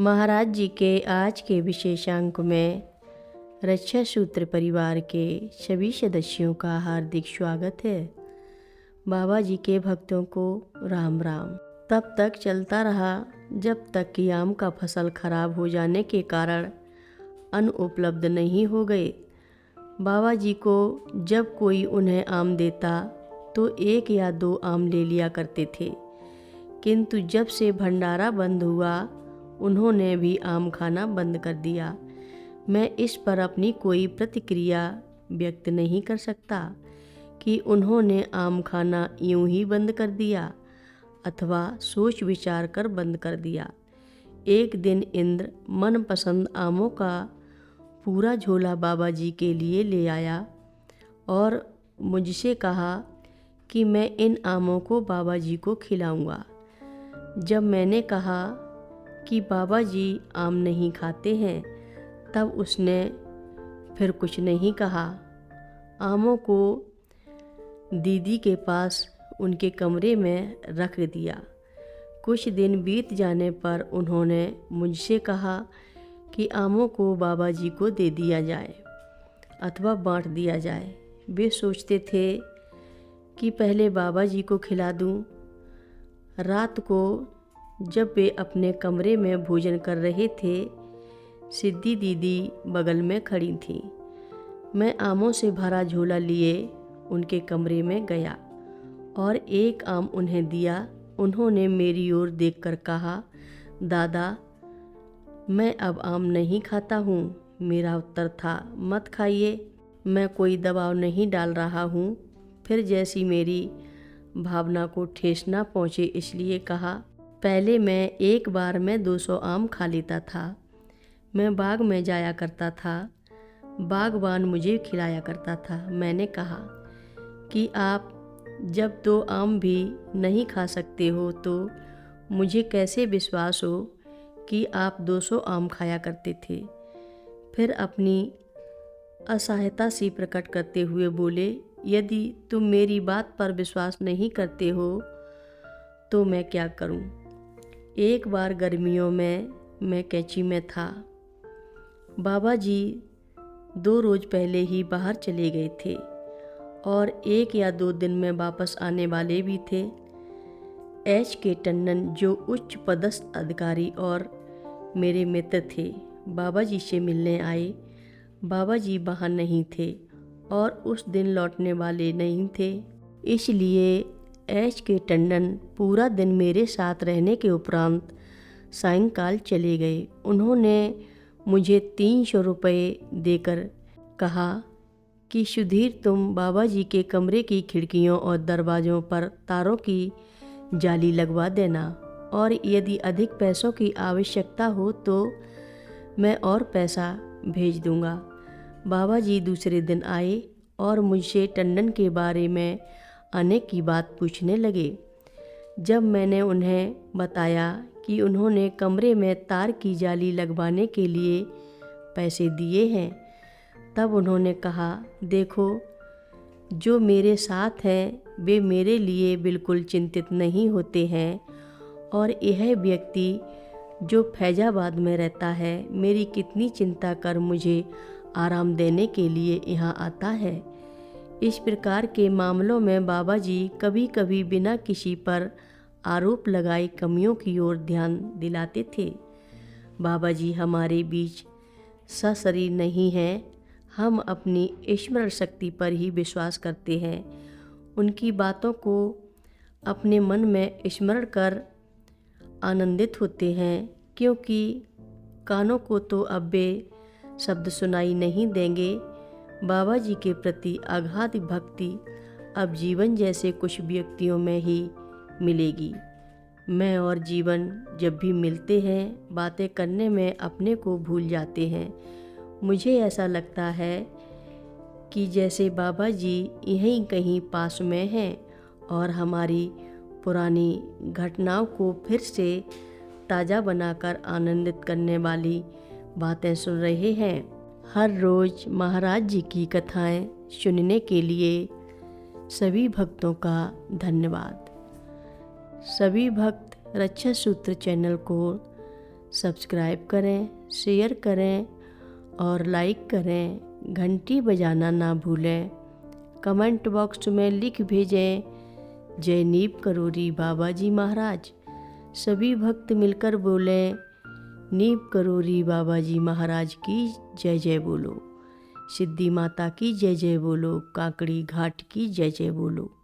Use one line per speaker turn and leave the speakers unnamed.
महाराज जी के आज के विशेषांक में रक्षा सूत्र परिवार के सभी सदस्यों का हार्दिक स्वागत है। बाबा जी के भक्तों को राम राम। तब तक चलता रहा जब तक कि आम का फसल खराब हो जाने के कारण अन्न उपलब्ध नहीं हो गए। बाबा जी को जब कोई उन्हें आम देता तो 1 या 2 आम ले लिया करते थे, किंतु जब से भंडारा बंद हुआ उन्होंने भी आम खाना बंद कर दिया। मैं इस पर अपनी कोई प्रतिक्रिया व्यक्त नहीं कर सकता कि उन्होंने आम खाना यूं ही बंद कर दिया अथवा सोच विचार कर बंद कर दिया। एक दिन इंद्र मनपसंद आमों का पूरा झोला बाबा जी के लिए ले आया और मुझसे कहा कि मैं इन आमों को बाबा जी को खिलाऊंगा। जब मैंने कहा कि बाबा जी आम नहीं खाते हैं, तब उसने फिर कुछ नहीं कहा। आमों को दीदी के पास उनके कमरे में रख दिया। कुछ दिन बीत जाने पर उन्होंने मुझसे कहा कि आमों को बाबा जी को दे दिया जाए अथवा बांट दिया जाए। वे सोचते थे कि पहले बाबा जी को खिला दूं। रात को जब वे अपने कमरे में भोजन कर रहे थे, सिद्धि दीदी बगल में खड़ी थी। मैं आमों से भरा झोला लिए उनके कमरे में गया और एक आम उन्हें दिया। उन्होंने मेरी ओर देखकर कहा, दादा मैं अब आम नहीं खाता हूँ। मेरा उत्तर था, मत खाइए, मैं कोई दबाव नहीं डाल रहा हूँ। फिर जैसी मेरी भावना को ठेस ना पहुँचे इसलिए कहा, पहले मैं एक बार में 200 आम खा लेता था। मैं बाग में जाया करता था, बागबान मुझे खिलाया करता था। मैंने कहा कि आप जब 2 आम भी नहीं खा सकते हो तो मुझे कैसे विश्वास हो कि आप 200 आम खाया करते थे। फिर अपनी असहायता सी प्रकट करते हुए बोले, यदि तुम मेरी बात पर विश्वास नहीं करते हो तो मैं क्या करूं? एक बार गर्मियों में मैं कैंची में था। बाबा जी 2 रोज पहले ही बाहर चले गए थे और 1 या 2 दिन में वापस आने वाले भी थे। H.K. टंडन जो उच्च पदस्थ अधिकारी और मेरे मित्र थे, बाबा जी से मिलने आए। बाबा जी वहाँ नहीं थे और उस दिन लौटने वाले नहीं थे, इसलिए H.K. टंडन पूरा दिन मेरे साथ रहने के उपरांत सायंकाल चले गए। उन्होंने मुझे 300 रुपये देकर कहा कि सुधीर तुम बाबा जी के कमरे की खिड़कियों और दरवाज़ों पर तारों की जाली लगवा देना और यदि अधिक पैसों की आवश्यकता हो तो मैं और पैसा भेज दूंगा। बाबा जी दूसरे दिन आए और मुझसे टंडन के बारे में आने की बात पूछने लगे। जब मैंने उन्हें बताया कि उन्होंने कमरे में तार की जाली लगवाने के लिए पैसे दिए हैं, तब उन्होंने कहा, देखो जो मेरे साथ हैं वे मेरे लिए बिल्कुल चिंतित नहीं होते हैं और यह व्यक्ति जो फैजाबाद में रहता है मेरी कितनी चिंता कर मुझे आराम देने के लिए यहाँ आता है। इस प्रकार के मामलों में बाबा जी कभी कभी बिना किसी पर आरोप लगाए कमियों की ओर ध्यान दिलाते थे। बाबा जी हमारे बीच सशरीर नहीं हैं, हम अपनी स्मरण शक्ति पर ही विश्वास करते हैं। उनकी बातों को अपने मन में स्मरण कर आनंदित होते हैं, क्योंकि कानों को तो अब वे शब्द सुनाई नहीं देंगे। बाबा जी के प्रति अगाध भक्ति अब जीवन जैसे कुछ व्यक्तियों में ही मिलेगी। मैं और जीवन जब भी मिलते हैं बातें करने में अपने को भूल जाते हैं। मुझे ऐसा लगता है कि जैसे बाबा जी यहीं कहीं पास में हैं और हमारी पुरानी घटनाओं को फिर से ताज़ा बनाकर आनंदित करने वाली बातें सुन रहे हैं। हर रोज़ महाराज जी की कथाएं सुनने के लिए सभी भक्तों का धन्यवाद। सभी भक्त रक्षा सूत्र चैनल को सब्सक्राइब करें, शेयर करें और लाइक करें। घंटी बजाना ना भूलें। कमेंट बॉक्स में लिख भेजें, जय नीप करोरी बाबा जी महाराज। सभी भक्त मिलकर बोलें, नीप करोरी बाबा जी महाराज की जय जय बोलो। सिद्धि माता की जय जय बोलो। काकड़ी घाट की जय जय बोलो।